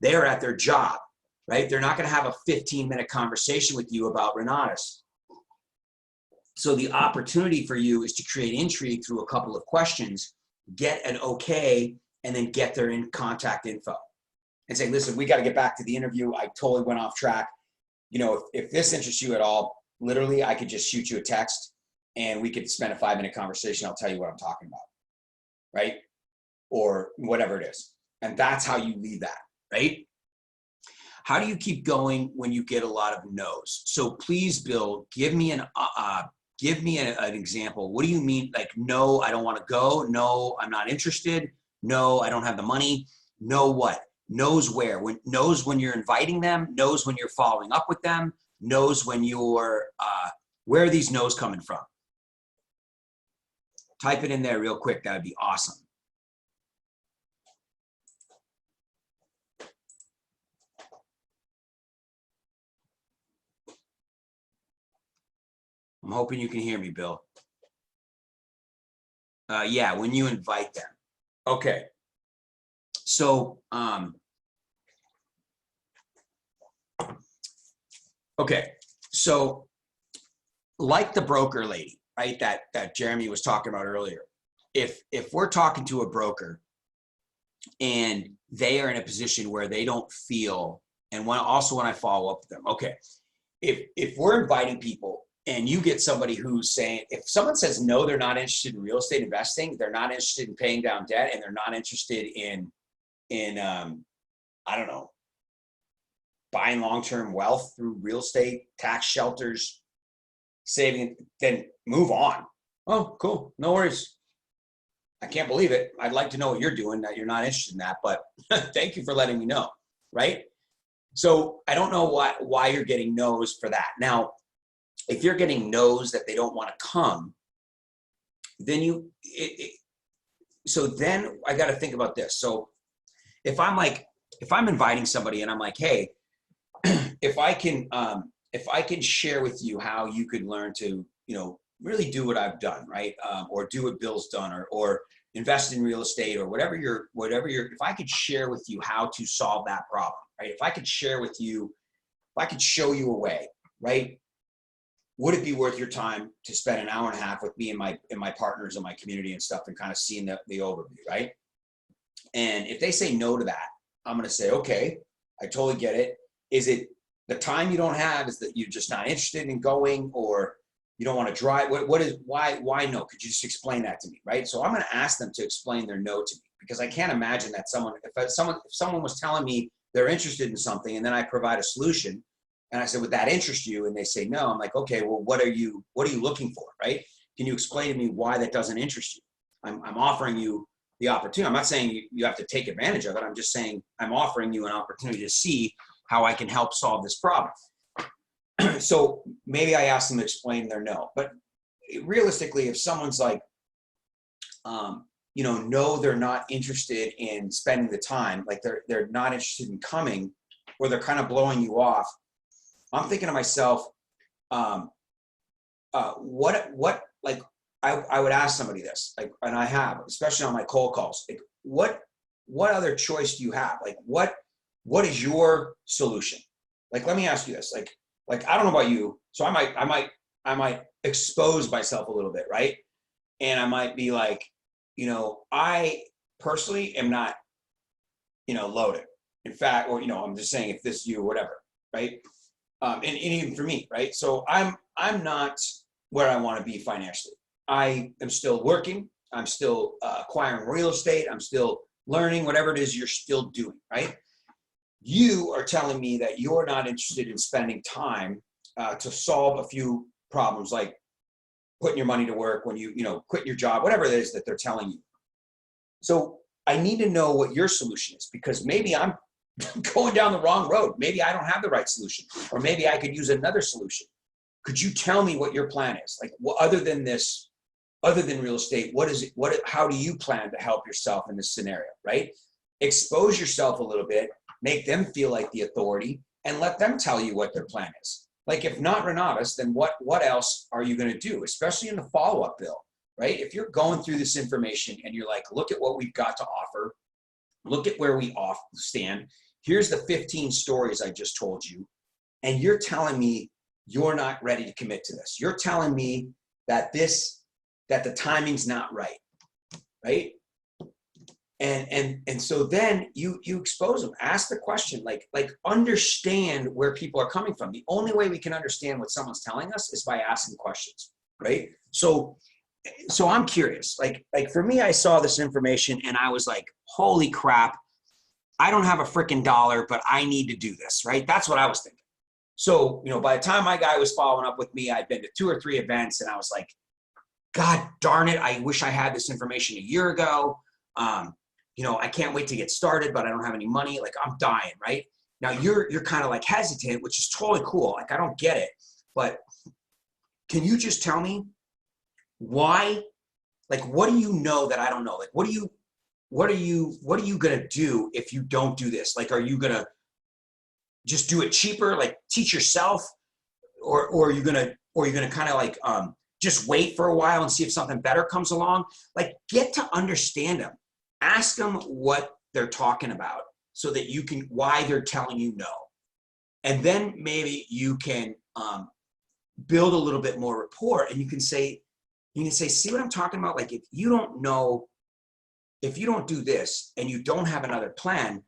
they are at their job, right? They're not going to have a 15-minute conversation with you about Renatus. So the opportunity for you is to create intrigue through a couple of questions, get an okay, and then get their contact info and say, listen, we got to get back to the interview. I totally went off track. You know, if this interests you at all, literally, I could just shoot you a text and we could spend a 5-minute conversation. I'll tell you what I'm talking about, right? Or whatever it is. And that's how you lead that, right? How do you keep going when you get a lot of no's? So please, Bill, give me an example. What do you mean? Like, no, I don't want to go. No, I'm not interested. No, I don't have the money. No, what? Knows where? Knows when you're inviting them. Knows when you're following up with them. Knows when you're, where are these no's coming from? Type it in there real quick. That would be awesome. I'm hoping you can hear me, Bill. Yeah, when you invite them. Okay. So, okay. So, like the broker lady, right, that Jeremy was talking about earlier, if we're talking to a broker and they are in a position where they don't feel, and when I follow up with them, okay, if we're inviting people and you get somebody who's saying, if someone says no, they're not interested in real estate investing, they're not interested in paying down debt, and they're not interested in I don't know, buying long-term wealth through real estate, tax shelters, saving, then move on. Oh, cool, no worries. I can't believe it. I'd like to know what you're doing, that you're not interested in that, but thank you for letting me know, right? So I don't know why you're getting no's for that. Now, if you're getting no's that they don't want to come, then so then I got to think about this. So if I'm inviting somebody and I'm like, hey, if I can share with you how you could learn to, really do what I've done, right? Or do what Bill's done, or invest in real estate, or whatever if I could share with you how to solve that problem, right? If I could share with you, if I could show you a way, right? Would it be worth your time to spend an hour and a half with me and my partners in my community and stuff, and kind of seeing the overview, right? And if they say no to that, I'm going to say, okay, I totally get it. Is it the time you don't have? Is that you're just not interested in going, or you don't want to drive? Why no? Could you just explain that to me, right? So I'm going to ask them to explain their no to me, because I can't imagine that if someone was telling me they're interested in something, and then I provide a solution, and I said, would that interest you? And they say no. I'm like, okay, well, what are you looking for, right? Can you explain to me why that doesn't interest you? I'm offering you the opportunity. I'm not saying you have to take advantage of it. I'm just saying I'm offering you an opportunity to see how I can help solve this problem. So maybe I ask them to explain their no. But realistically, if someone's like, no, they're not interested in spending the time, like they're not interested in coming, or they're kind of blowing you off, I'm thinking to myself, what like I would ask somebody this, like, and I have, especially on my cold calls, like, what other choice do you have? Like, what is your solution? Like, let me ask you this, like I don't know about you, so I might expose myself a little bit, right? And I might be like, I personally am not, loaded. In fact, or I'm just saying, if this is you or whatever, right? And even for me, right? So I'm not where I want to be financially. I am still working. I'm still acquiring real estate. I'm still learning whatever it is you're still doing, right? You are telling me that you're not interested in spending time to solve a few problems, like putting your money to work when quit your job, whatever it is that they're telling you. So I need to know what your solution is, because maybe I'm going down the wrong road. Maybe I don't have the right solution, or maybe I could use another solution. Could you tell me what your plan is? Like, other than this, other than real estate, what is it? How do you plan to help yourself in this scenario, right? Expose yourself a little bit, make them feel like the authority, and let them tell you what their plan is. Like, if not Renatus, then what else are you going to do? Especially in the follow-up, Bill, right? If you're going through this information and you're like, look at what we've got to offer, look at where we stand. Here's the 15 stories I just told you, and you're telling me you're not ready to commit to this. You're telling me that the timing's not right, right? And so then you expose them, ask the question, like understand where people are coming from. The only way we can understand what someone's telling us is by asking questions, right? So I'm curious, like for me, I saw this information and I was like, holy crap, I don't have a freaking dollar, but I need to do this, right? That's what I was thinking. So, by the time my guy was following up with me, I'd been to 2 or 3 events, and I was like, God darn it, I wish I had this information a year ago. I can't wait to get started, but I don't have any money. Like, I'm dying, right? Now you're kind of like hesitant, which is totally cool. Like, I don't get it, but can you just tell me why? Like, what do you know that I don't know? Like, what are you going to do if you don't do this? Like, are you going to just do it cheaper, like teach yourself, or are you going to kind of like, just wait for a while and see if something better comes along? Like, get to understand them. Ask them what they're talking about so that you can, why they're telling you no. And then maybe you can build a little bit more rapport, and you can say, see what I'm talking about? Like, if you don't do this and you don't have another plan,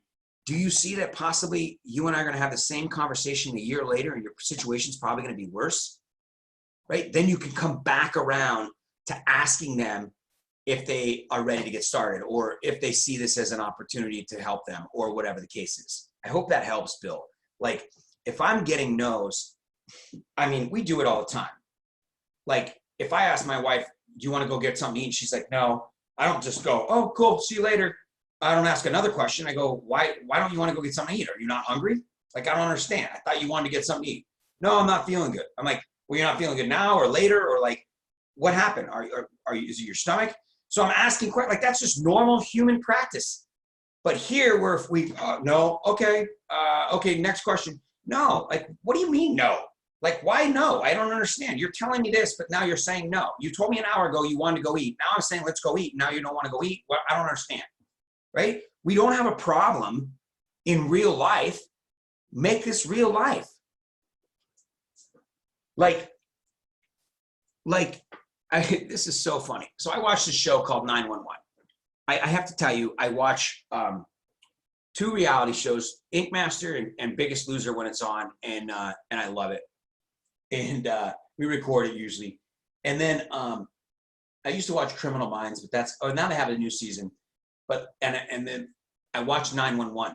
do you see that possibly you and I are going to have the same conversation a year later and your situation's probably going to be worse, right? Then you can come back around to asking them if they are ready to get started, or if they see this as an opportunity to help them, or whatever the case is. I hope that helps, Bill. Like, if I'm getting no's, I mean, we do it all the time. Like, if I ask my wife, do you want to go get something to eat? And she's like, no. I don't just go, oh, cool, see you later. I don't ask another question. I go, why don't you want to go get something to eat? Are you not hungry? Like, I don't understand. I thought you wanted to get something to eat. No, I'm not feeling good. I'm like, Well, you're not feeling good now or later, or like, what happened? Is it your stomach? So I'm asking questions, like that's just normal human practice. But here, where if we, no, okay, next question. No, like, what do you mean no? Like, why no? I don't understand. You're telling me this, but now you're saying no. You told me an hour ago you wanted to go eat. Now I'm saying let's go eat. Now you don't want to go eat. Well, I don't understand, right? We don't have a problem in real life. Make this real life. This is so funny. So I watched a show called 911. I have to tell you, I watch 2 reality shows, Ink Master and Biggest Loser when it's on, and I love it. And we record it usually. And then I used to watch Criminal Minds, but now they have a new season. But and then I watch 911.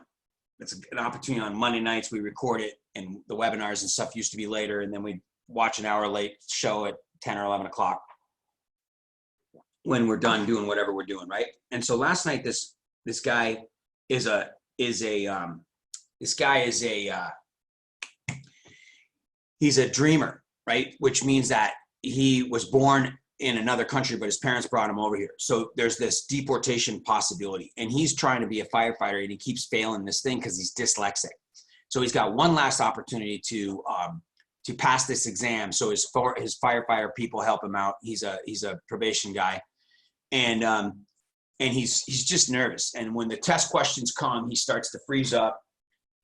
It's an opportunity on Monday nights. We record it, and the webinars and stuff used to be later, and then we watch an hour late show at 10 or 11 o'clock when we're done doing whatever we're doing, right? And so last night, this guy he's a dreamer, right? Which means that he was born in another country, but his parents brought him over here. So there's this deportation possibility, and he's trying to be a firefighter, and he keeps failing this thing because he's dyslexic. So he's got one last opportunity to pass this exam. So his firefighter people help him out. He's a probation guy, and he's just nervous. And when the test questions come, he starts to freeze up,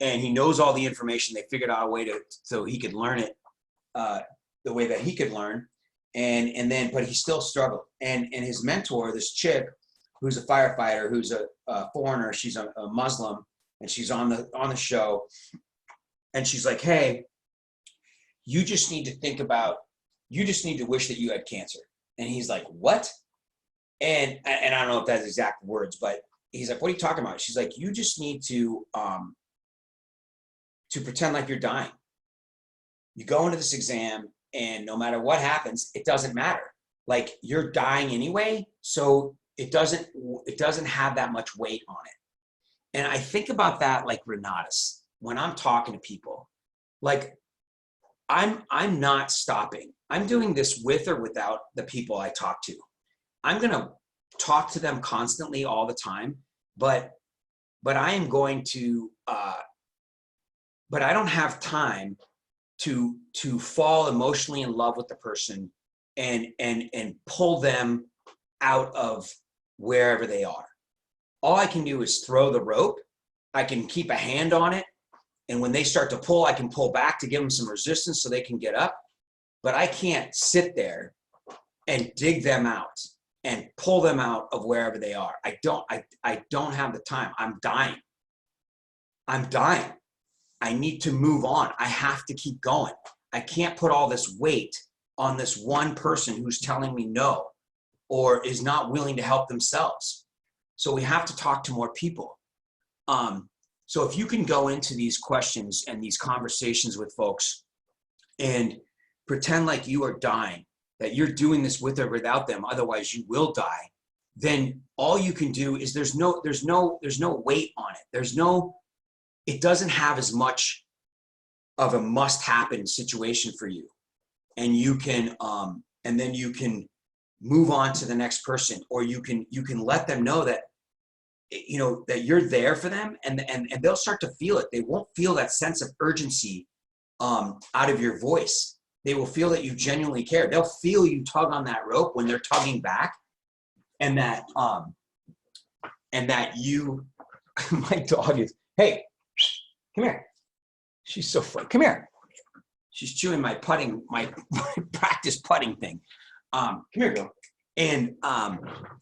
and he knows all the information. They figured out a way so he could learn it the way that he could learn. But he still struggled. And his mentor, this chick, who's a firefighter, who's a foreigner, she's a Muslim, and she's on the show, and she's like, hey, you just need to wish that you had cancer. And he's like, what? And I don't know if that's exact words, but he's like, what are you talking about? She's like, you just need to pretend like you're dying. You go into this exam, and no matter what happens, it doesn't matter. Like, you're dying anyway, so it doesn't have that much weight on it. And I think about that like Renatus, when I'm talking to people, like I'm not stopping. I'm doing this with or without the people I talk to. I'm gonna talk to them constantly all the time, but I am going to but I don't have time to fall emotionally in love with the person and pull them out of wherever they are. All I can do is throw the rope. I can keep a hand on it, and when they start to pull, I can pull back to give them some resistance so they can get up. But I can't sit there and dig them out and pull them out of wherever they are. I don't have the time. I'm dying. I need to move on. I have to keep going. I can't put all this weight on this one person who's telling me no or is not willing to help themselves. So we have to talk to more people. So if you can go into these questions and these conversations with folks and pretend like you are dying, that you're doing this with or without them, otherwise you will die, then all you can do is there's no weight on it. It doesn't have as much of a must happen situation for you. And you can, and then you can move on to the next person, or you can let them know that, that you're there for them, and they'll start to feel it. They won't feel that sense of urgency out of your voice. They will feel that you genuinely care. They'll feel you tug on that rope when they're tugging back, and that you, my dog is, hey, come here. She's so funny. Come here. She's chewing my practice putting thing. Come here, girl. And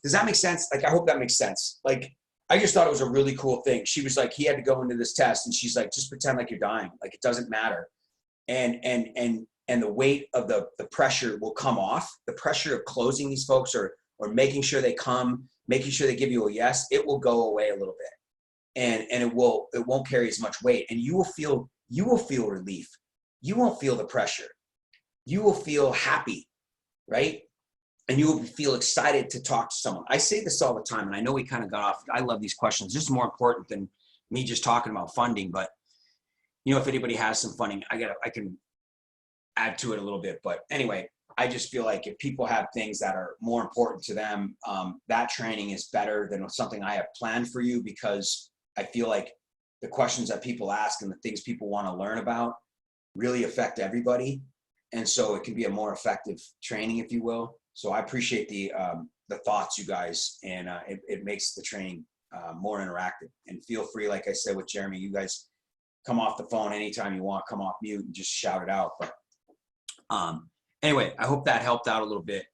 does that make sense? Like, I hope that makes sense. Like, I just thought it was a really cool thing. She was like, he had to go into this test, and she's like, just pretend like you're dying. Like, it doesn't matter. And the weight of the pressure will come off. The pressure of closing these folks or making sure they come, making sure they give you a yes, it will go away a little bit. And it won't carry as much weight. And you will feel relief. You won't feel the pressure. You will feel happy, right? And you will feel excited to talk to someone. I say this all the time, and I know we kind of got off. I love these questions. This is more important than me just talking about funding. But if anybody has some funding, I add to it a little bit. But anyway, I just feel like if people have things that are more important to them, that training is better than something I have planned for you, because I feel like the questions that people ask and the things people want to learn about really affect everybody. And so it can be a more effective training, if you will. So I appreciate the thoughts, you guys, and it makes the training more interactive. And feel free, like I said with Jeremy, you guys come off the phone anytime you want, come off mute and just shout it out. But anyway, I hope that helped out a little bit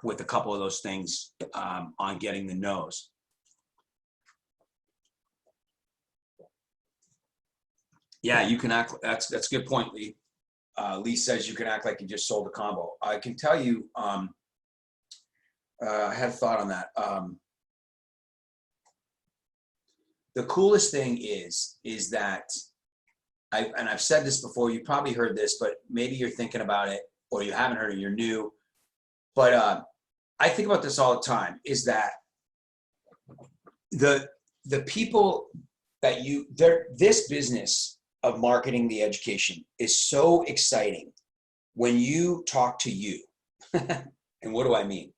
with a couple of those things on getting the no's. Yeah, you can act. That's a good point, Lee. Lee says you can act like you just sold a combo. I can tell you, I had a thought on that. The coolest thing is that I've said this before. You probably heard this, but maybe you're thinking about it, or you haven't heard it. You're new, but I think about this all the time. Is that the people that this business of marketing the education is so exciting when you talk to you. And what do I mean?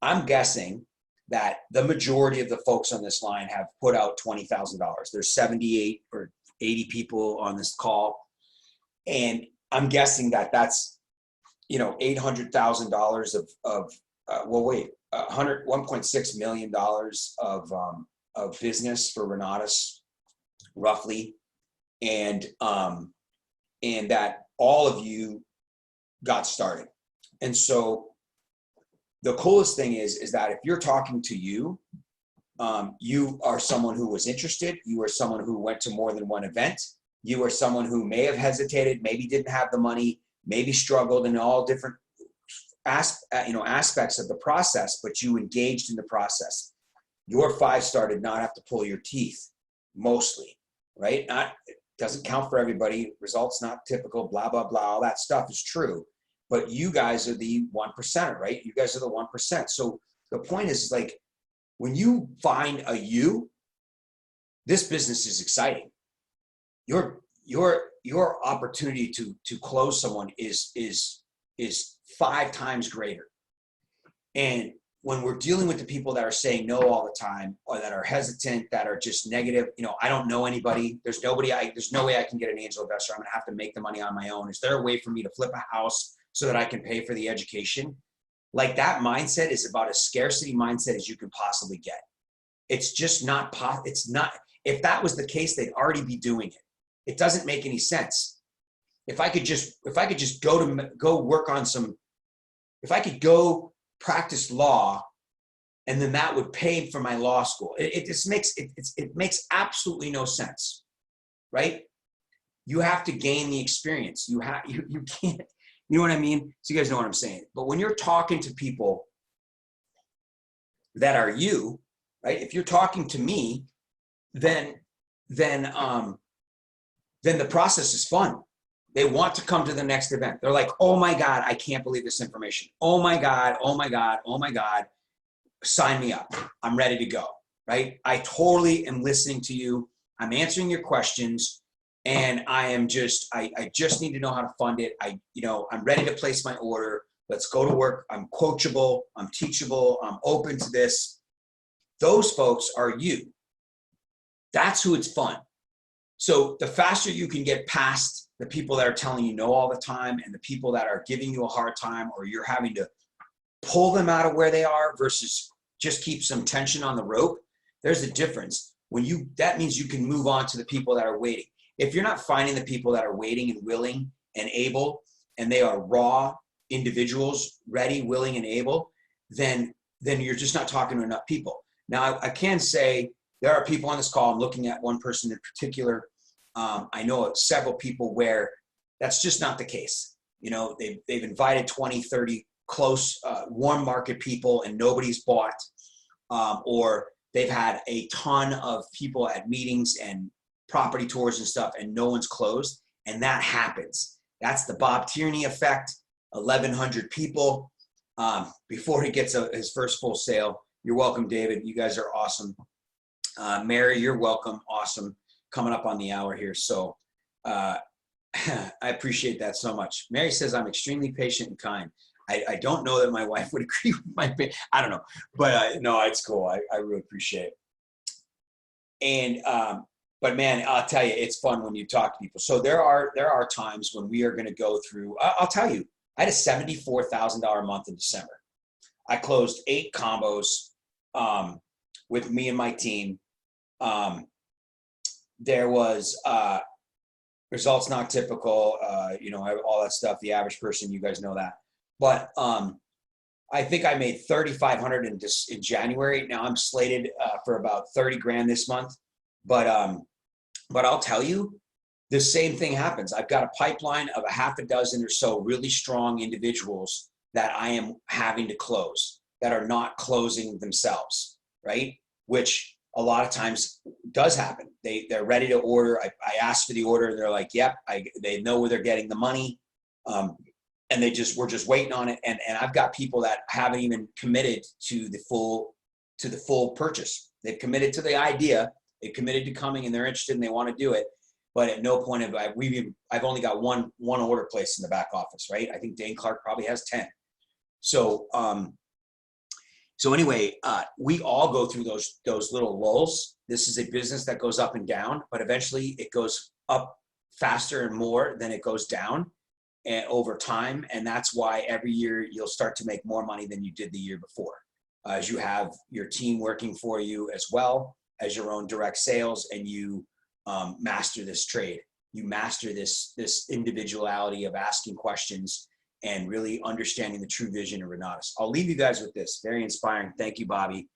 I'm guessing that the majority of the folks on this line have put out $20,000. There's 78 or 80 people on this call. And I'm guessing that that's, $800,000 $1.6 million of business for Renatus, roughly. And that all of you got started. And so the coolest thing is that if you're talking to you, you are someone who was interested. You are someone who went to more than one event. You are someone who may have hesitated, maybe didn't have the money, maybe struggled in all different aspects of the process, but you engaged in the process. Your 5-star did not have to pull your teeth, mostly, right? It doesn't count for everybody. Results not typical, blah, blah, blah. All that stuff is true. But you guys are the 1%, right? You guys are the 1%. So the point is, like, when you find a you, this business is exciting. Your opportunity to close someone is 5 times greater. And when we're dealing with the people that are saying no all the time, or that are hesitant, that are just negative, I don't know anybody. There's no way I can get an angel investor. I'm gonna have to make the money on my own. Is there a way for me to flip a house so that I can pay for the education? Like, that mindset is about as scarcity mindset as you can possibly get. It's just not, it's not, if that was the case, they'd already be doing it. It doesn't make any sense. If I could just go work on if I could go practice law, and then that would pay for my law school. It makes absolutely no sense, right? You have to gain the experience. You can't, you know what I mean? So you guys know what I'm saying. But when you're talking to people that are you, right? If you're talking to me, then the process is fun. They want to come to the next event. They're like, oh my God, I can't believe this information. Oh my God, oh my God, oh my God. Sign me up. I'm ready to go, right? I totally am listening to you. I'm answering your questions, and I just need to know how to fund it. I'm ready to place my order. Let's go to work. I'm coachable. I'm teachable. I'm open to this. Those folks are you. That's who it's fun. So the faster you can get past the people that are telling you no all the time, and the people that are giving you a hard time, or you're having to pull them out of where they are versus just keep some tension on the rope, there's a difference. That means you can move on to the people that are waiting. If you're not finding the people that are waiting and willing and able, and they are raw individuals, ready, willing, and able, then you're just not talking to enough people. Now, I can say there are people on this call. I'm looking at one person in particular. I know of several people where that's just not the case. They've invited 20, 30 close, warm market people, and nobody's bought, or they've had a ton of people at meetings and property tours and stuff, and no one's closed. And that happens. That's the Bob Tierney effect. 1,100 people before he gets his first full sale. You're welcome, David. You guys are awesome. Mary, you're welcome. Awesome. Coming up on the hour here. So I appreciate that so much. Mary says I'm extremely patient and kind. I don't know that my wife would agree with my, I don't know, but no, it's cool. I really appreciate it. And, but man, I'll tell you, it's fun when you talk to people. So there are times when we are going to go through, I'll tell you, I had a $74,000 month in December. I closed 8 combos with me and my team. There was results not typical, all that stuff, the average person, you guys know that. But I think I made 3,500 in January. Now I'm slated for about 30 grand this month. But I'll tell you, the same thing happens. I've got a pipeline of a half a dozen or so really strong individuals that I am having to close that are not closing themselves, right? Which a lot of times does happen. They're ready to order. I ask for the order. They're like, yep, they know where they're getting the money. And we're just waiting on it. And I've got people that haven't even committed to the full purchase. They've committed to the idea. They've committed to coming and they're interested and they want to do it. But at no point I've only got one order placed in the back office, right? I think Dane Clark probably has 10. So anyway, we all go through those little lulls. This is a business that goes up and down, but eventually it goes up faster and more than it goes down and over time. And that's why every year you'll start to make more money than you did the year before, as you have your team working for you as well as your own direct sales, and you master this trade. You master this individuality of asking questions and really understanding the true vision of Renatus. I'll leave you guys with this. Very inspiring. Thank you, Bobby.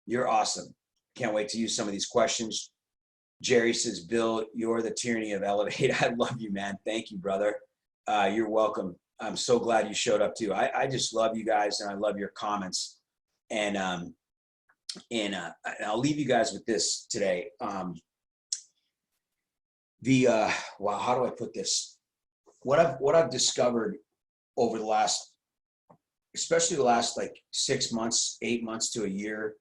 You're awesome. Can't wait to use some of these questions. Jerry says, Bill, you're the tyranny of Elevate. I love you, man. Thank you, brother. You're welcome. I'm so glad you showed up too. I just love you guys and I love your comments. And I'll leave you guys with this today. Wow, how do I put this? What I've discovered over the last, especially the last like 6 months, 8 months to a year,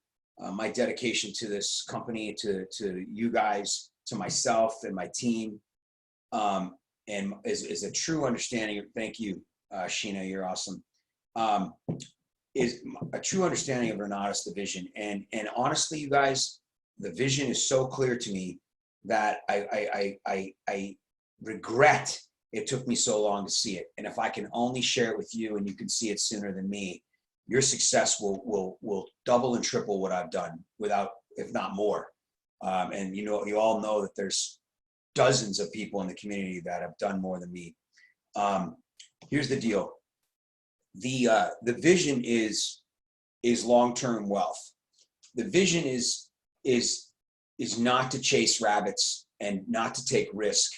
my dedication to this company, to you guys, to myself and my team, and is a true understanding. Thank you, Sheena, you're awesome. Is a true understanding of Renatus, the vision. And honestly, you guys, the vision is so clear to me that I regret it took me so long to see it. And if I can only share it with you and you can see it sooner than me, your success will double and triple what I've done without, if not more. And you all know that there's dozens of people in the community that have done more than me. Here's the deal. The vision is long-term wealth. The vision is not to chase rabbits and not to take risk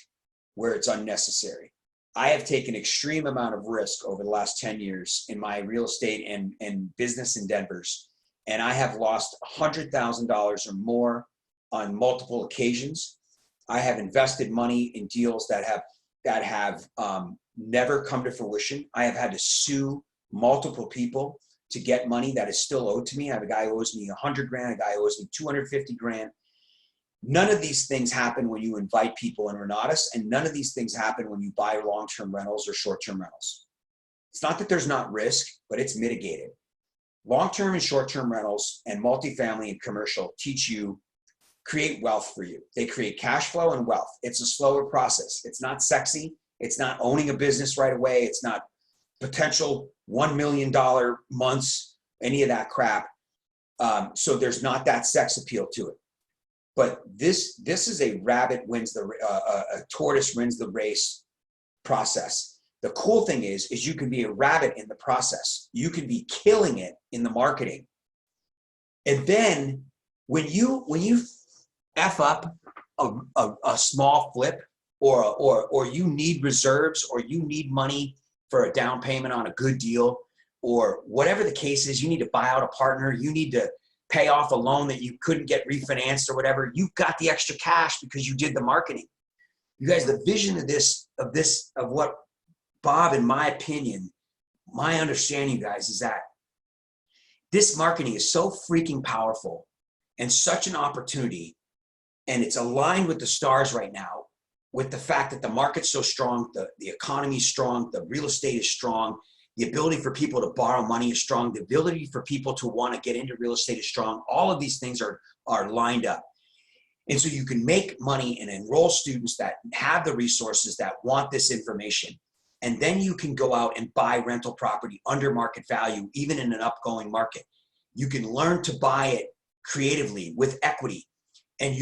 where it's unnecessary. I have taken extreme amount of risk over the last 10 years in my real estate and business endeavors, and I have lost $100,000 or more on multiple occasions. I have invested money in deals that have never come to fruition. I have had to sue multiple people to get money that is still owed to me. I have a guy who owes me 100 grand, a guy who owes me 250 grand. None of these things happen when you invite people in Renatus, and none of these things happen when you buy long-term rentals or short-term rentals. It's not that there's not risk, but it's mitigated. Long-term and short-term rentals and multifamily and commercial create wealth for you. They create cash flow and wealth. It's a slower process. It's not sexy. It's not owning a business right away. It's not potential $1 million months, any of that crap. So there's not that sex appeal to it. But this is a a tortoise wins the race process. The cool thing is you can be a rabbit in the process. You can be killing it in the marketing. And then when you F up a small flip or you need reserves or you need money for a down payment on a good deal or whatever the case is, you need to buy out a partner, you need to pay off a loan that you couldn't get refinanced or whatever, you've got the extra cash because you did the marketing. You guys, the vision of what Bob, in my opinion, my understanding, you guys, is that this marketing is so freaking powerful and such an opportunity, and it's aligned with the stars right now. with the fact that the market's so strong, the economy's strong, the real estate is strong, the ability for people to borrow money is strong, the ability for people to want to get into real estate is strong. All of these things are lined up. And so you can make money and enroll students that have the resources that want this information. And then you can go out and buy rental property under market value, even in an upgoing market. You can learn to buy it creatively with equity, and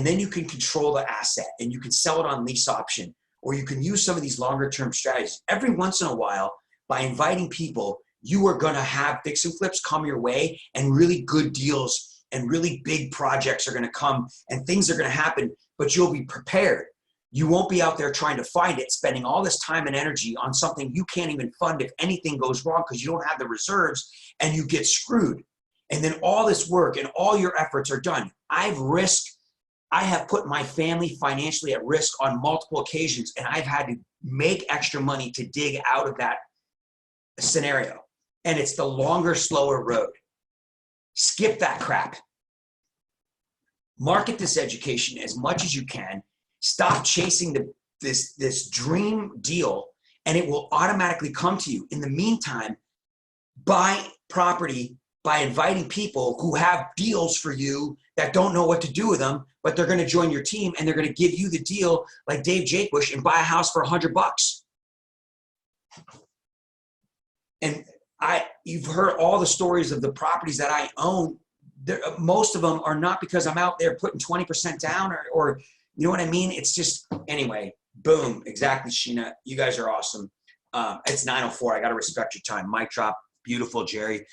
then you can control the asset, and you can sell it on lease option, or you can use some of these longer term strategies. Every once in a while, by inviting people, you are going to have fix and flips come your way, and really good deals and really big projects are going to come, and things are going to happen, but you'll be prepared. You won't be out there trying to find it, spending all this time and energy on something you can't even fund if anything goes wrong because you don't have the reserves, and you get screwed. And then all this work and all your efforts are done. I have put my family financially at risk on multiple occasions, and I've had to make extra money to dig out of that scenario. And it's the longer, slower road. Skip that crap. Market this education as much as you can. Stop chasing this dream deal, and it will automatically come to you. In the meantime, buy property by inviting people who have deals for you that don't know what to do with them, but they're going to join your team, and they're going to give you the deal like Dave Jakebush and buy a house for $100. And you've heard all the stories of the properties that I own. Most of them are not because I'm out there putting 20% down or you know what I mean? It's just, anyway, boom, exactly, Sheena. You guys are awesome. It's 9:04. I got to respect your time. Mic drop. Beautiful, Jerry.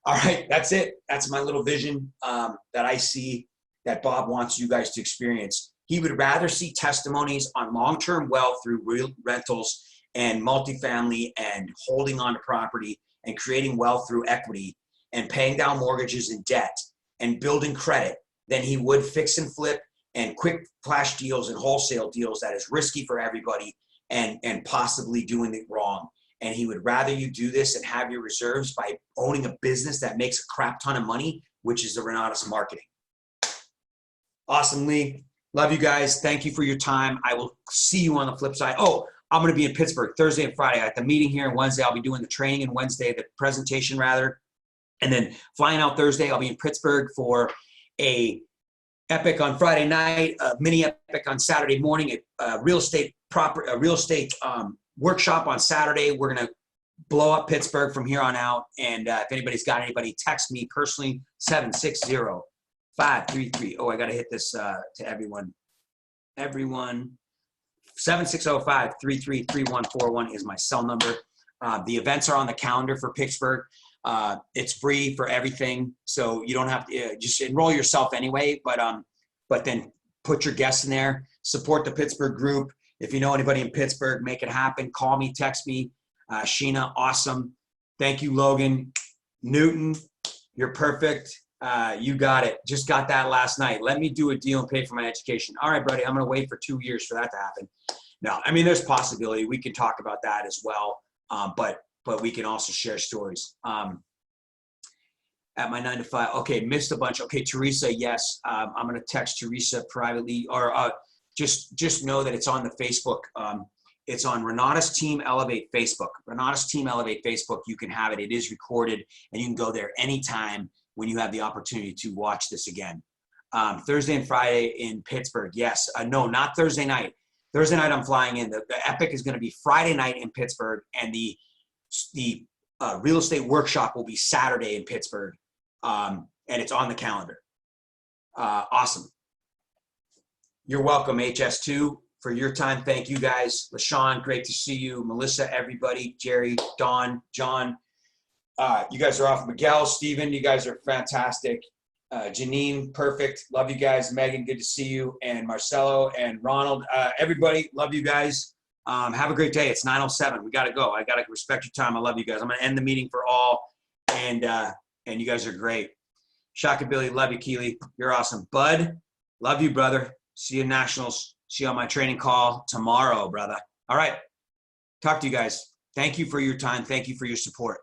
All right, that's it. That's my little vision that I see that Bob wants you guys to experience. He would rather see testimonies on long-term wealth through real rentals and multifamily and holding on to property and creating wealth through equity and paying down mortgages and debt and building credit than he would fix and flip and quick flash deals and wholesale deals that is risky for everybody and possibly doing it wrong. And he would rather you do this and have your reserves by owning a business that makes a crap ton of money, which is the Renatus Marketing. Awesome, Lee. Love you guys. Thank you for your time. I will see you on the flip side. Oh, I'm going to be in Pittsburgh Thursday and Friday at the meeting here. And Wednesday, I'll be doing the training, and Wednesday, the presentation rather. And then flying out Thursday, I'll be in Pittsburgh for a epic on Friday night, a mini epic on Saturday morning, a real estate workshop on Saturday. We're going to blow up Pittsburgh from here on out. And if anybody's got anybody, text me personally, 760-533. Oh, I got to hit this to everyone. 760-533-3141 is my cell number. The events are on the calendar for Pittsburgh. It's free for everything, so you don't have to just enroll yourself anyway. But then put your guests in there. Support the Pittsburgh group. If you know anybody in Pittsburgh, make it happen. Call me, text me. Sheena, awesome. Thank you, Logan. Newton, you're perfect. You got it. Just got that last night. Let me do a deal and pay for my education. All right, buddy. I'm going to wait for 2 years for that to happen. No, I mean, there's possibility. We can talk about that as well. But we can also share stories. At my 9 to 5. Okay, missed a bunch. Okay, Teresa, yes. I'm going to text Teresa privately, or just know that it's on the Facebook. It's on Renatus Team Elevate Facebook. Renatus Team Elevate Facebook. You can have it. It is recorded, and you can go there anytime when you have the opportunity to watch this again. Thursday and Friday in Pittsburgh. Yes. No, not Thursday night. Thursday night I'm flying in. The epic is going to be Friday night in Pittsburgh, and the real estate workshop will be Saturday in Pittsburgh. And it's on the calendar. Awesome. You're welcome, HS2, for your time. Thank you guys. LaShawn, great to see you. Melissa, everybody, Jerry, Don, John. You guys are off. Miguel, Steven, you guys are fantastic. Janine, perfect. Love you guys. Megan, good to see you. And Marcelo and Ronald, everybody, love you guys. Have a great day. It's 9:07. We got to go. I got to respect your time. I love you guys. I'm going to end the meeting for all. And you guys are great. Shaka Billy, love you, Keely. You're awesome. Bud, love you, brother. See you in Nationals. See you on my training call tomorrow, brother. All right. Talk to you guys. Thank you for your time. Thank you for your support.